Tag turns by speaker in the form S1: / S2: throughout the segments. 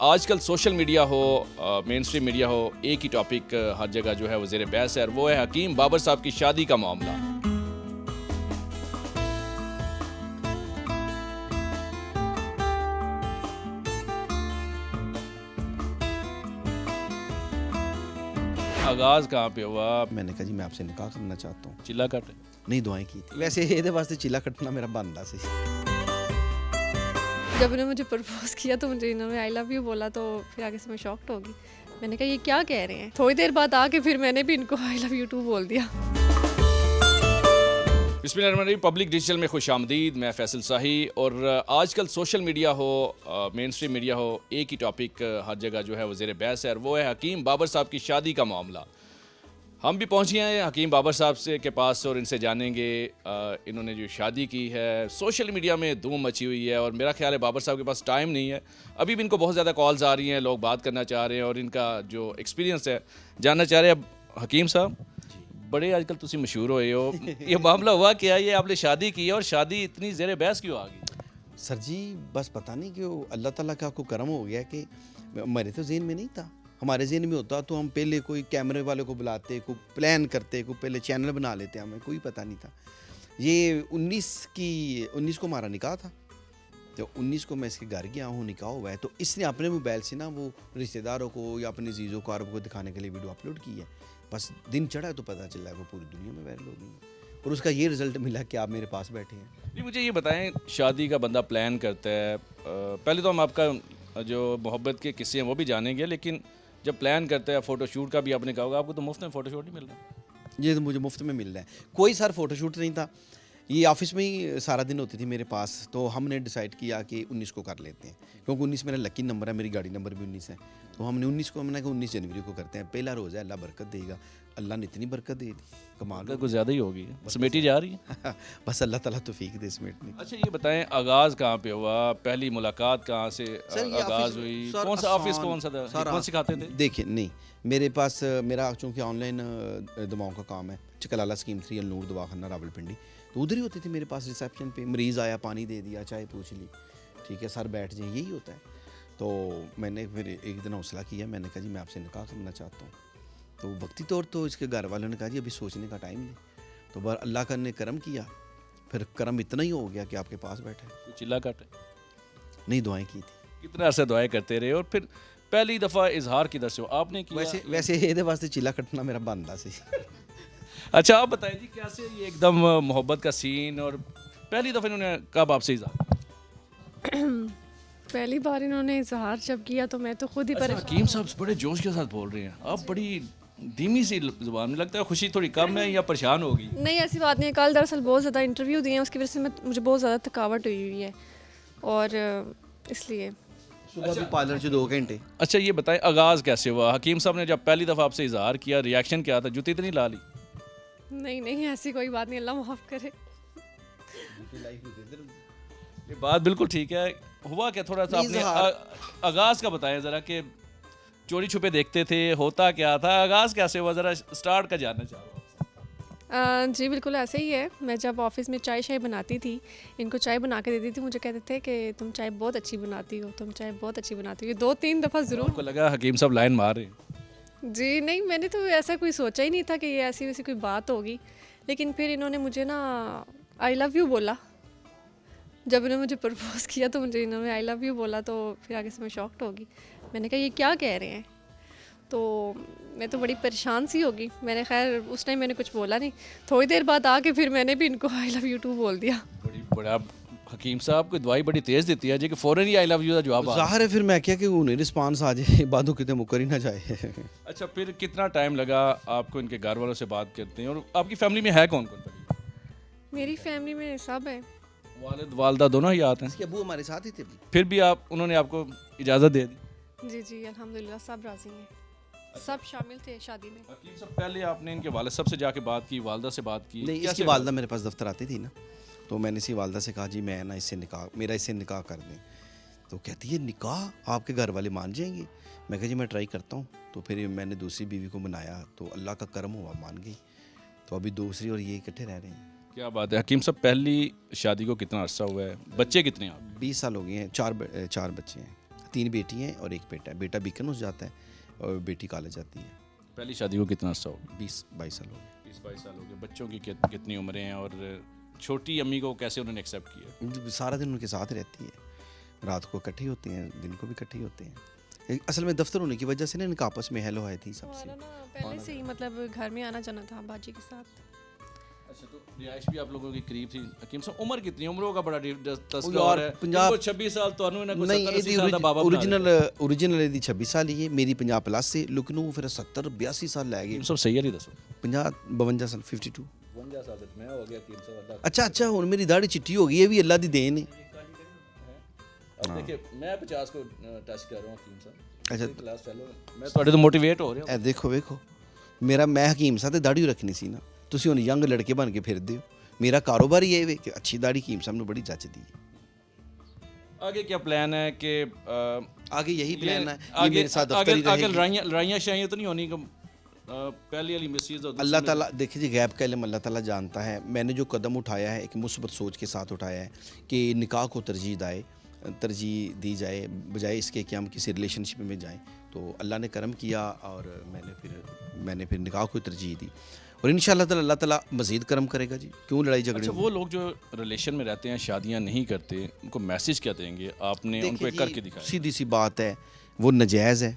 S1: आजकल social media हो, main stream media हो, एक ही टॉपिक हर जगह जो है वो ज़ेर बहस है और वो है हकीम बाबर साहब की शादी का मामला। आगाज़ कहाँ पे हुआ?
S2: मैंने कहा जी मैं आपसे निकाह करना चाहता हूँ।
S1: चिल्ला कट
S2: नहीं दुआएं की थी वैसे ਇਹਦੇ ਵਾਸਤੇ ਚੀਲਾ ਕੱਟਣਾ ਮੇਰਾ ਬਣਦਾ ਸੀ।
S3: जब उन्होंने मुझे प्रपोज किया तो मुझे इन्होंने आई लव यू बोला तो फिर आगे से मैं शॉक्ड होगी। मैंने कहा ये क्या कह रहे हैं। थोड़ी देर बाद आके फिर मैंने भी इनको आई लव यू टू बोल दिया।
S1: बिस्मिल्लाहिर्रहमानिर्रहीम। पब्लिक डिजिटल में खुश आमदीद। मैं फैसल शाही। और आजकल सोशल मीडिया हो, मेन स्ट्रीम मीडिया हो, एक ही टॉपिक हर जगह जो है वो ज़ेर बहस है और वो है हकीम बाबर साहब की शादी का मामला। हम भी पहुँचे हैं हकीम बाबर साहब से के पास और इनसे जानेंगे इन्होंने जो शादी की है। सोशल मीडिया में धूम मची हुई है और मेरा ख्याल है बाबर साहब के पास टाइम नहीं है। अभी भी इनको बहुत ज़्यादा कॉल्स आ रही हैं, लोग बात करना चाह रहे हैं और इनका जो एक्सपीरियंस है जानना चाह रहे हैं। अब हकीम साहब बड़े आजकल तुसी मशहूर होए हो, ये मामला हुआ क्या? ये आपने शादी की है और शादी इतनी ज़ेर बहस क्यों आ गई?
S2: सर जी बस पता नहीं क्यों अल्लाह ताला का आपको करम हो गया कि मेरे तो जेहन में नहीं था। हमारे जेहन में होता तो हम पहले कोई कैमरे वाले को बुलाते, कोई प्लान करते, कोई पहले चैनल बना लेते, हमें कोई पता नहीं था। ये 19 को हमारा निकाह था, तो 19 को मैं इसके घर गया हूँ, निकाह हुआ है। तो इसने अपने मोबाइल से ना वो रिश्तेदारों को या अपने जीज़ों को अरब को दिखाने के लिए वीडियो अपलोड की है। बस दिन चढ़ा तो पता चला है वो पूरी दुनिया में वायरल हो गई है और उसका ये रिजल्ट मिला कि आप मेरे पास बैठे हैं।
S1: नहीं, मुझे ये बताएं, शादी का बंदा प्लान करता है, पहले तो हम आपका जो मोहब्बत के किस्से हैं वो भी जानेंगे, लेकिन जब प्लान करता है फ़ोटोशूट का भी आपने कहा होगा, आपको तो मुफ्त में फ़ोटोशूट नहीं मिल रहा?
S2: ये तो मुझे मुफ्त में मिल रहा है। कोई सर फ़ोटोशूट नहीं था, ये ऑफिस में ही सारा दिन होती थी मेरे पास। तो हमने डिसाइड किया कि 19 को कर लेते हैं, क्योंकि 19 मेरा लकी नंबर है, मेरी गाड़ी नंबर भी 19 है। तो हमने 19 को, हमने कहा 19 जनवरी को करते हैं, पहला रोज़ा है, अल्लाह बरकत देगा। अल्लाह ने इतनी बरकत दे दी, कमाल
S1: कुछ ज़्यादा ही होगी, समेटी जा रही है।
S2: बस अल्लाह ताला तौफीक दे समेटने की।
S1: अच्छा ये बताएं, आगाज़ कहाँ पे हुआ? पहली मुलाकात कहाँ से आगाज़ हुई? कौन सा ऑफिस, कौन सा था, कौन सिखाते थे?
S2: देखिए नहीं, मेरे पास मेरा चूँकि ऑनलाइन दवाओं का काम है, चकलाला स्कीम 3 अलनूर दवाखाना रावलपिंडी, तो उधर ही होती थी मेरे पास रिसेप्शन पे। मरीज़ आया, पानी दे दिया, चाय पूछ ली, ठीक है सर बैठ जाए, यही होता है। तो मैंने फिर एक दिन हौसला किया, मैंने कहा जी मैं आपसे निकाह करना चाहता हूँ। तो वक्ती तौर तो इसके घर वालों ने कहा जी अभी सोचने का टाइम नहीं। तो बार अल्लाह का ने करम किया, फिर करम इतना ही हो गया कि आपके पास बैठे।
S1: चिल्ला कट
S2: नहीं दुआएं की थी।
S1: कितना अर्सा दुआएं करते रहे और फिर पहली दफ़ा इजहार किधर से हो आपने किया?
S2: वैसे ਇਹਦੇ ਵਾਸਤੇ ਚੀਲਾ ਕੱਟਣਾ ਮੇਰਾ ਬਣਦਾ ਸੀ।
S1: अच्छा आप बताएं जी, कैसे ये एकदम मोहब्बत का सीन और पहली दफ़ा इन्होंने कब आपसे इजहार?
S3: पहली बार इन्होंने इजहार जब किया तो मैं तो खुद ही परेशान।
S1: हकीम साहब बड़े जोश के साथ बोल रहे हैं, आप बड़ी धीमी सी जुबान में, लगता है खुशी थोड़ी कम है या परेशान होगी?
S3: नहीं ऐसी बात नहीं है, कल दरअसल बहुत ज़्यादा इंटरव्यू दिए हैं, उसकी वजह से मुझे बहुत ज़्यादा थकावट हुई है और इसलिए
S2: सुबह भी पार्लर से 2 घंटे।
S1: अच्छा ये बताएं, आगाज़ कैसे हुआ? हकीम साहब ने जब पहली दफ़ा आपसे इजहार किया, रिएक्शन क्या था? जूती इतनी ला ली?
S3: नहीं ऐसी कोई बात नहीं, अल्लाह माफ़ करे।
S1: ये बात बिल्कुल ठीक है। हुआ क्या, थोड़ा सा अपने आगाज़ का बताएं ज़रा, कि चोरी छुपे देखते थे, होता क्या था, आगाज़ कैसे हुआ, ज़रा स्टार्ट का जानना चाह रहा हूँ।
S3: जी बिल्कुल ऐसे ही है। मैं जब ऑफिस में चाय बनाती थी, इनको चाय बना के देती थी, मुझे कहते थे कि तुम चाय बहुत अच्छी बनाती हो, तुम चाय बहुत अच्छी बनाती हो। ये 2-3 दफ़ा ज़रूर।
S1: आपको लगा हकीम साहब लाइन मार रहे हैं?
S3: जी नहीं, मैंने तो ऐसा कोई सोचा ही नहीं था कि ये ऐसी वैसी कोई बात होगी। लेकिन फिर इन्होंने मुझे ना आई लव यू बोला। जब इन्होंने मुझे प्रपोज किया तो मुझे इन्होंने आई लव यू बोला तो फिर आगे से मैं शॉक्ड होगी। मैंने कहा ये क्या कह रहे हैं। तो मैं तो बड़ी परेशान सी होगी। मैंने खैर उस टाइम मैंने कुछ बोला नहीं। थोड़ी देर बाद आके फिर मैंने भी इनको आई लव यू टू बोल दिया।
S1: बड़ा हकीम साहब को दवाई बड़ी तेज़ देती है जी कि फ़ौरन ही आई लव यू का जवाब आ।
S2: ज़ाहिर है फिर मैं क्या कि उन्हें रिस्पांस आ जाए, बातों कितने मुकर ही ना जाए।
S1: अच्छा फिर कितना टाइम लगा आपको इनके घर वालों से बात करते हैं? और आपकी फैमिली में है कौन कौन?
S3: मेरी फैमिली में सब है,
S1: वालिद वालदा दोनों ही आते हैं?
S2: इसके अबू हमारे साथ ही थे।
S1: फिर भी उन्होंने आपको इजाज़त दे दी?
S3: जी अल्हम्दुलिल्लाह सब राज़ी हैं, सब शामिल थे शादी में।
S1: हकीम साहब पहले आपने इनके वालिद साहब से जाके बात की, वालदा से बात की?
S2: नहीं, इसकी वालदा मेरे पास दफ्तर आती थी ना, तो मैंने इसकी वालदा से कहा जी मैं ना इससे निकाह, मेरा इससे निकाह कर दें। तो कहती है निकाह आपके घर वाले मान जाएंगे? मैं कहा जी मैं ट्राई करता हूँ। तो फिर मैंने दूसरी बीवी को बनाया तो अल्लाह का करम हुआ, मान गई। तो अभी दूसरी और ये इकट्ठे रह रहे हैं।
S1: क्या बात है। हकीम साहब पहली शादी को कितना अर्सा हुआ है? बच्चे कितने हैं आप?
S2: 20 साल हो गए हैं, चार बच्चे हैं, 3 बेटी हैं और 1 बेटा है। बेटा बीकन जाता है और बेटी कॉलेज जाती है।
S1: पहली शादी को कितना अर्सा हो गया?
S2: 20-22 साल हो गए।
S1: 20-22 साल हो गए। बच्चों की कितनी उम्रें हैं और छोटी अम्मी को कैसे उन्होंने एक्सेप्ट किया?
S2: सारा दिन उनके साथ रहती है, रात को इकट्ठी होती हैं, दिन को भी इकट्ठी होते हैं। असल में दफ्तर होने की वजह से ना इनका आपस में हेलो हाय थी सबसे।
S3: हमारा ना पहले से ही मतलब घर में आना जाना था बाजी के साथ।
S1: अच्छा, तो रिहाइश भी आप लोगों की करीब थी। हकीम साहब उम्र कितनी? उम्रों का बड़ा
S2: यार,
S1: तस्वीर है। 26 साल तो
S2: नहीं ਇਹਦੀ ओरिजिनल 26 साल ही है, मेरी 50 प्लस है, लेकिन वो फिर 70-82 साल लै गए।
S1: सब सही है दसो
S2: 50-52 साल 52।
S1: 52 साल से मैं हो गया 300
S2: अच्छा हुन मेरी दाढ़ी चिट्टी हो गई, ये भी अल्लाह दी देन है।
S1: अब देखिए मैं 50 को टच कर रहा हूं हकीम साहब।
S2: अच्छा
S1: क्लास फेलो मैं ਤੁਹਾਡੇ ਤੋਂ ਮੋਟੀਵੇਟ ਹੋ ਰਿਹਾ
S2: ਇਹ देखो मैं हकीम साहब ਤੇ ਦਾੜੀ ਰੱਖਣੀ ਸੀ ਨਾ, ਤੁਸੀਂ ਹੁਣ ਯੰਗ ਲੜਕੇ ਬਣ ਕੇ ਫਿਰਦੇ ਹੋ। मेरा कारोबार ही ये है कि अच्छी दाढ़ी हकीम साहब ने बड़ी जचदी है।
S1: आगे क्या प्लान है कि
S2: आगे यही प्लान है, ये
S1: आगे
S2: मेरे साथ दफ्तर ही
S1: आगे
S2: रहेगी।
S1: लड़ाइयाँ शाइयाँ तो नहीं होनी कि पहली वाली मिसेज
S2: अल्लाह ताला देखिए जी, गैब का इल्म अल्लाह ताला जानता है। मैंने जो कदम उठाया है एक मुस्बत सोच के साथ उठाया है कि निकाह को तरजीह दी जाए, बजाय इसके कि हम किसी रिलेशनशिप में जाएं। तो अल्लाह ने करम किया और मैंने फिर निकाह को तरजीह दी और इंशाअल्लाह ताला अल्लाह ताला मज़ीद करम करेगा जी। क्यों लड़ाई झगड़े?
S1: अच्छा, वो लोग जो रिलेशन में रहते हैं, शादियाँ नहीं करते, उनको मैसेज क्या देंगे आपने उनको एक करके दिखाया?
S2: सीधी सी बात है, वो नजायज़ है,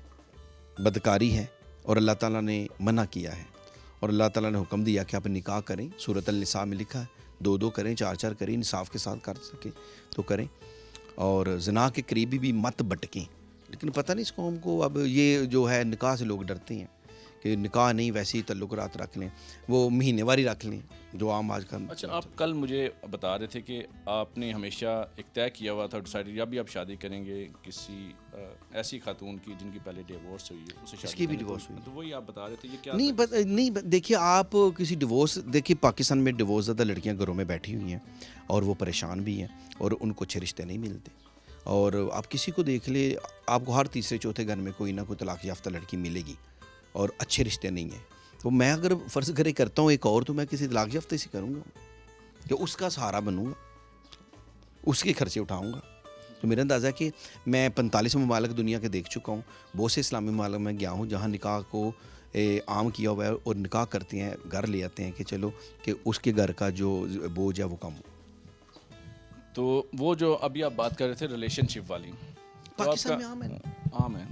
S2: बदकारी है और अल्लाह ताला ने मना किया है। और अल्लाह ताला ने हुक्म दिया कि आप निकाह करें। सूरत अल-निसा में लिखा है 2-2 करें, 4-4 करें, इंसाफ के साथ कर सकें तो करें और ज़िना के करीबी भी मत भटकें। लेकिन पता नहीं इस कौम को अब ये जो है निकाह से लोग डरते हैं कि निकाह नहीं, वैसे ही तल्लुक़ात रख लें, वो महीनेवारी रख लें जो आम आज का।
S1: अच्छा, आप कल मुझे बता रहे थे कि आपने हमेशा एक तय किया हुआ था, डिसाइड जब भी आप शादी करेंगे किसी ऐसी खातून की जिनकी पहले डिवोर्स हुई है उससे
S2: इसकी भी डिवोर्स हुई,
S1: तो वही आप बता रहे थे। ये क्या
S2: नहीं देखिए आप किसी डिवोर्स, देखिए पाकिस्तान में डिवोर्स ज़्यादा लड़कियां घरों में बैठी हुई हैं और वो परेशान भी हैं और उनको अच्छे रिश्ते नहीं मिलते। और आप किसी को देख ले, आपको हर तीसरे चौथे घर में कोई ना कोई तलाक याफ्ता लड़की मिलेगी और अच्छे रिश्ते नहीं हैं। तो मैं अगर फ़र्ज़ करे करता हूँ एक और, तो मैं किसी तलाक याफ्ते से करूँगा कि उसका सहारा बनूँगा, उसके खर्चे उठाऊँगा। तो मेरा अंदाज़ा है कि मैं 45 ममालिक दुनिया के देख चुका हूँ, बहुत से इस्लामी ममालिक में गया हूँ जहाँ निकाह को आम किया हुआ है और निकाह करते हैं, घर ले आते हैं कि चलो कि उसके घर का जो बोझ है वो कम हो।
S1: तो वो जो अभी आप बात कर रहे थे रिलेशनशिप वाली, तो
S2: पाकिस्तान में आम है।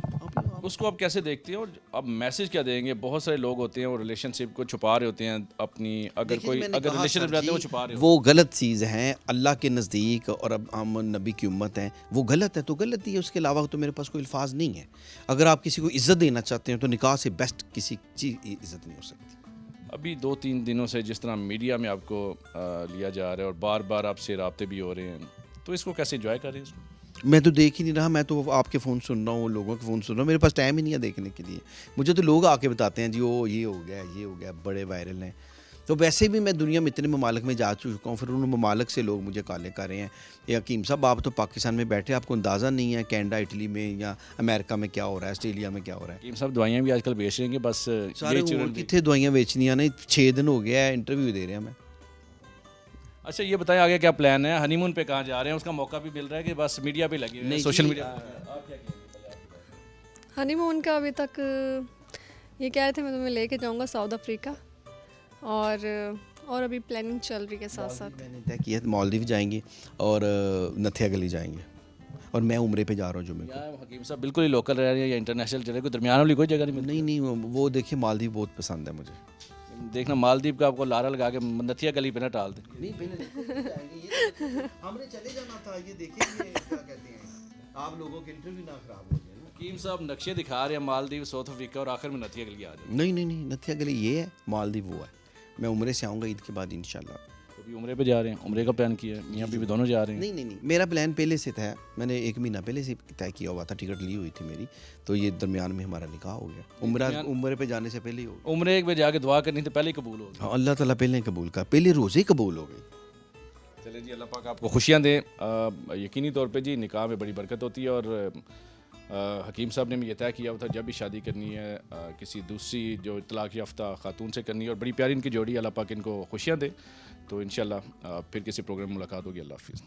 S1: उसको आप कैसे देखते हैं और अब मैसेज क्या देंगे? बहुत सारे लोग होते हैं और रिलेशनशिप को छुपा रहे होते हैं अपनी, अगर रिलेशनशिप रहते हैं वो छुपा रहे होते हैं।
S2: वो गलत चीज़ है अल्लाह के नज़दीक, और अब हम नबी की उम्मत हैं, वो गलत है तो गलत ही है, उसके अलावा तो मेरे पास कोई अल्फाज नहीं है। अगर आप किसी को इज़्ज़त देना चाहते हैं तो निकाह से बेस्ट किसी चीज़ की इज़्ज़त नहीं हो सकती।
S1: अभी 2-3 दिनों से जिस तरह मीडिया में आपको लिया जा रहा है और बार बार आपसे राब्ते भी हो रहे हैं, तो इसको कैसे एंजॉय करें? इसको
S2: मैं तो देख ही नहीं रहा, मैं तो आपके फ़ोन सुन रहा हूँ, लोगों के फ़ोन सुन रहा हूँ, मेरे पास टाइम ही नहीं है देखने के लिए। मुझे तो लोग आके बताते हैं जी वो ये हो गया, बड़े वायरल हैं। तो वैसे भी मैं दुनिया में इतने ममालिक में जा चुका हूँ, फिर उन ममालिक से लोग मुझे कॉलें कर रहे हैं, ये हकीम साहब आप तो पाकिस्तान में बैठे, आपको अंदाज़ा नहीं है कनाडा, इटली में या अमेरिका में क्या हो रहा है, ऑस्ट्रेलिया में क्या हो रहा है।
S1: हकीम साहब दवाइयाँ भी आजकल बेच रहे हैं, बस
S2: सारे कितने दवाइयाँ बेचनियाँ ने, 6 दिन हो गया है इंटरव्यू दे रहे हैं मैं।
S1: अच्छा, ये बताएं आगे क्या प्लान है? हनीमून पे कहाँ जा रहे हैं? उसका मौका भी मिल रहा है कि बस मीडिया पे लगे हुए हैं, सोशल मीडिया?
S3: हनीमून का अभी तक ये कह रहे थे मैं तुम्हें लेके जाऊंगा साउथ अफ्रीका, और अभी प्लानिंग चल रही है साथ साथ।
S2: मैंने तय किया मालदीव जाएंगे और नथिया गली जाएंगे और मैं उम्रे पे जा रहा हूँ जुम्मे को।
S1: हकीम साहब बिल्कुल ही लोकल रह रहे हैं या इंटरनेशनल चले, कोई दरमियान वाली कोई जगह नहीं मिलती?
S2: नहीं वो देखिए मालदीव बहुत पसंद है मुझे।
S1: देखना मालदीव का आपको लारा लगा के नथिया गली पे ना टाल दे।
S2: नहीं पहले हमने चले जाना था, ये देखिए क्या कहते हैं, आप लोगों के इंटरव्यू ना खराब हो जाए।
S1: हकीम साहब नक्शे दिखा रहे हैं मालदीव, साउथ अफ्रीका और आखिर में नथिया गली आ जाए।
S2: नहीं नथिया गली ये है, मालदीव वो है। मैं उम्रे से आऊँगा ईद के बाद इंशाल्लाह।
S1: अभी उम्रे पे जा रहे हैं, उम्रे का प्लान किया है, मियाँ बीवी दोनों जा रहे हैं?
S2: नहीं मेरा प्लान पहले से था, मैंने 1 महीना पहले से तय किया हुआ था, टिकट ली हुई थी मेरी, तो ये दरमियान में हमारा निकाह हो गया। उम्रे पे जाने से पहले ही हो गया।
S1: उम्रे पे जाके दुआ करनी थी, पहले ही कबूल हो गई।
S2: हाँ, अल्लाह ताला पहले कबूल का, पहले रोज़े कबूल हो गए।
S1: चले जी, अल्लाह पाक आपको खुशियाँ दें। यकीनी तौर पे जी निकाह में बड़ी बरकत होती है और हकीम साहब ने भी ये तय किया हुआ था जब भी शादी करनी है किसी दूसरी जो तलाक याफ्ता खातून से करनी है, और बड़ी प्यारी इनकी जोड़ी, अल्लाह पाक इनको खुशियाँ दे। तो इंशाल्लाह फिर किसी प्रोग्राम में मुलाकात होगी। अल्लाह हाफिज़।